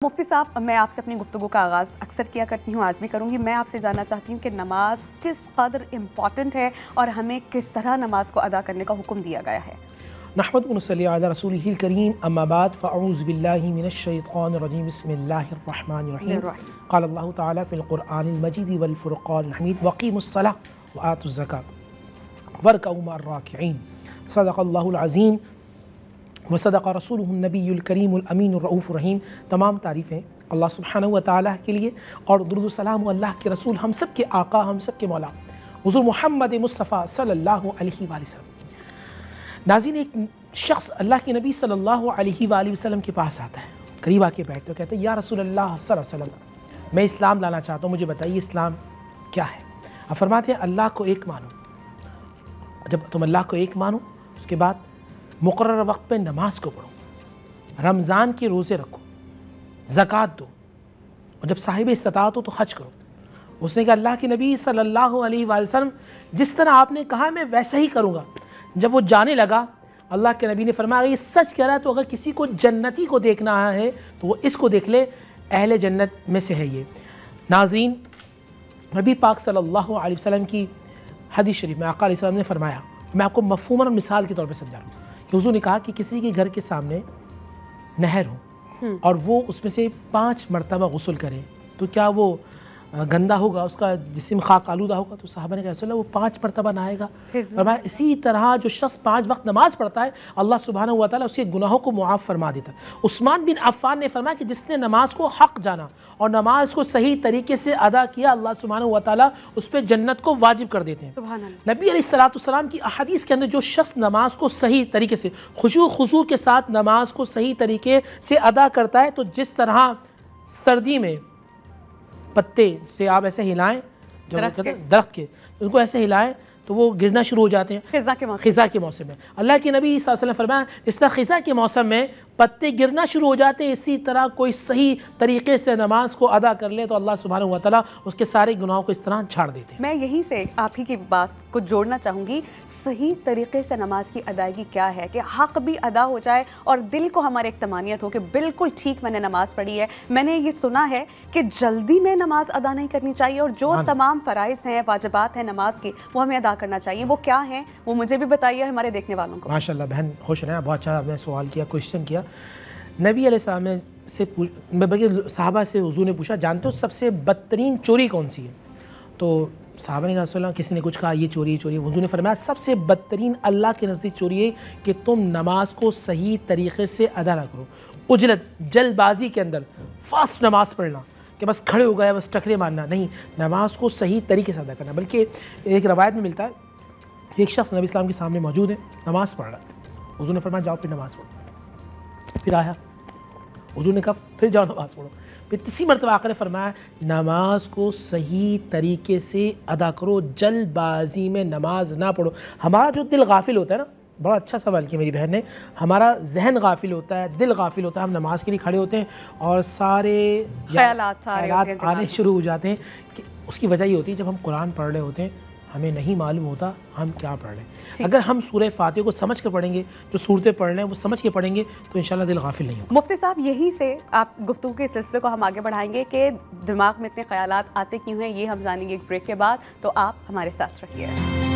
मुफ्ती साहब, मैं आपसे अपनी गुफ्तगू का आगाज़ अक्सर किया करती हूँ, आज भी करूँगी। मैं आपसे जानना चाहती हूँ कि नमाज किस कदर इम्पॉर्टेंट है और हमें किस तरह नमाज को अदा करने का हुक्म दिया गया है। नहमदुहु व नसल्ली अला रसूलिहिल करीम, अम्मा बाद, फ़अऊज़ु बिल्लाहि मिनश शैतानिर रजीम, बिस्मिल्लाहिर रहमानिर रहीम। क़ाल अल्लाहु तआला फ़िल क़ुरआनिल मजीद वल फ़ुरक़ानिल हमीद वक़ीमुस्सलाह व आतुज़ ज़कात वरकऊ मअर राकिईन। सदक़ल्लाहुल अज़ीम व सदक़ रसूलुहुन नबियुल करीमुल अमीनुर रऊफ़ुर रहीम। तमाम तारीफ़ें अल्लाह सुब्हानहु व तआला के लिए और दुरूद व सलाम अल्लाह के रसूल, हम सब के आका, हम सब के मौला हुज़ूर मुहम्मद मुस्तफ़ा सल्लल्लाहु अलैहि वसल्लम। नाज़रीन, एक शख्स अल्लाह के नबी सल्लल्लाहु अलैहि वसल्लम के पास आता है, करीब आके बैठते कहते हैं, या रसूल अल्लाह सल्लल्लाहु अलैहि वसल्लम, मैं इस्लाम लाना चाहता हूँ, मुझे बताइए इस्लाम क्या है। अब फरमाते हैं, अल्लाह को एक मानो। जब तुम अल्लाह को एक मानो, उसके बाद मुकर्रर वक्त पे नमाज को पढ़ो, रमज़ान के रोज़े रखो, ज़कात दो, और जब साहिब इस्तिताअत हो तो हज करो। उसने कहा, अल्लाह के नबी सल्लल्लाहु अलैहि वसल्लम, जिस तरह आपने कहा मैं वैसा ही करूँगा। जब वो जाने लगा, अल्लाह के नबी ने फरमाया, ये सच कह रहा है तो अगर किसी को जन्नती को देखना है तो वो इसको देख ले, अहले जन्नत में से है ये। नाज़रीन, नबी पाक सल्लल्लाहु अलैहि वसल्लम की हदीस शरीफ में आका अलैहि सल्लम ने फरमाया, मैं आपको मफ़हूमन और मिसाल के तौर पर समझा रहा हूँ कि हुज़ूर ने कहा कि किसी के घर के सामने नहर हो और वो उसमें से 5 मरतबा गुस्ल करे, तो क्या वो गंदा होगा, उसका जिस्म खाक आलूदा होगा? तो साहबा ने कहा, रसूलल्लाह, वो 5 मरतबा नहाएगा। और भाई इसी तरह जो शख्स 5 वक्त नमाज पढ़ता है, अल्लाह सुब्हानहु व तआला उसके गुनाहों को मुआफ़ फरमा देता है। उस्मान बिन अफ़्फ़ान ने फरमाया कि जिसने नमाज को हक़ जाना और नमाज को सही तरीके से अदा किया, अल्लाह सुब्हानहु व तआला उस पर जन्नत को वाजिब कर देते हैं। नबी अलैहिस्सलाम की अहादीस के अंदर जो शख्स नमाज को सही तरीके से खुशू खुजू के साथ नमाज को सही तरीके से अदा करता है, तो जिस तरह सर्दी में पत्ते से आप ऐसे हिलाएं, जब दरख्त के उनको ऐसे हिलाएं तो वो गिरना शुरू हो जाते हैं खिज़ा के मौसम में। अल्लाह के नबी सल्लल्लाहु अलैहि वसल्लम फरमाया, इस तरह खिज़ा के मौसम में पत्ते गिरना शुरू हो जाते हैं, इसी तरह कोई सही तरीके से नमाज को अदा कर ले तो अल्लाह सुब्हानहु व तआला उसके सारे गुनाहों को इस तरह झाड़ देते हैं। मैं यहीं से आप ही की बात को जोड़ना चाहूँगी, सही तरीके से नमाज की अदायगी क्या है कि हक़ भी अदा हो जाए और दिल को हमारे एक तमानियत हो कि बिल्कुल ठीक मैंने नमाज़ पढ़ी है। मैंने ये सुना है कि जल्दी में नमाज अदा नहीं करनी चाहिए और जो तमाम फ़राइज़ हैं, वाजिबात हैं नमाज की, वो हमें अदा करना चाहिए। वो क्या है, वो मुझे भी बताइए, हमारे देखने वालों को। माशाअल्लाह बहन, खुश रहें, बहुत अच्छा आपने सवाल किया, क्वेश्चन किया। नबी अलैहिस्सलाम से बल्कि साहबा से हुज़ूर ने पूछा, जानते हो सबसे बदतरीन चोरी कौन सी है? तो साहबा ने कहा, किसी ने कुछ कहा ये चोरी है, चोरी है। हुज़ूर ने फरमाया, सबसे बदतरीन अल्लाह के नज़दीक चोरी है कि तुम नमाज को सही तरीके से अदा ना करो। उजलत, जल्दबाजी के अंदर फास्ट नमाज पढ़ना कि बस खड़े हो गया, बस टकरे मारना नहीं, नमाज को सही तरीके से अदा करना। बल्कि एक रवायत में मिलता है, एक शख्स नबी इस्लाम के सामने मौजूद है, नमाज़ पढ़ रहा है। हुज़ूर ने फरमाया, जाओ फिर नमाज़ पढ़ो। फिर आया, हुज़ूर ने कहा, फिर जाओ नमाज़ पढ़ो। फिर तीसरी मरतबा आकर ने फरमाया, नमाज को सही तरीके से अदा करो, जल्दबाजी में नमाज ना पढ़ो। हमारा जो दिल गाफिल होता है ना, बड़ा अच्छा सवाल किया मेरी बहन ने, हमारा जहन गाफिल होता है, दिल गाफिल होता है, हम नमाज के लिए खड़े होते हैं और सारे ख्यालात आने शुरू हो जाते हैं। कि उसकी वजह ये होती है, जब हम कुरान पढ़ रहे होते हैं हमें नहीं मालूम होता हम क्या पढ़ रहे हैं। अगर हम सूरह फातिहा को समझ कर पढ़ेंगे, जो सूरतें पढ़ रहे हैं वो समझ के पढ़ेंगे, तो इंशाल्लाह दिल गाफिल नहीं होगा। मुफ्ती साहब, यहीं से आप गुफ्तगू के सिलसिले को हम आगे बढ़ाएंगे कि दिमाग में इतने ख्यालात आते क्यों हैं, ये हम जानेंगे एक ब्रेक के बाद। तो आप हमारे साथ रहिए।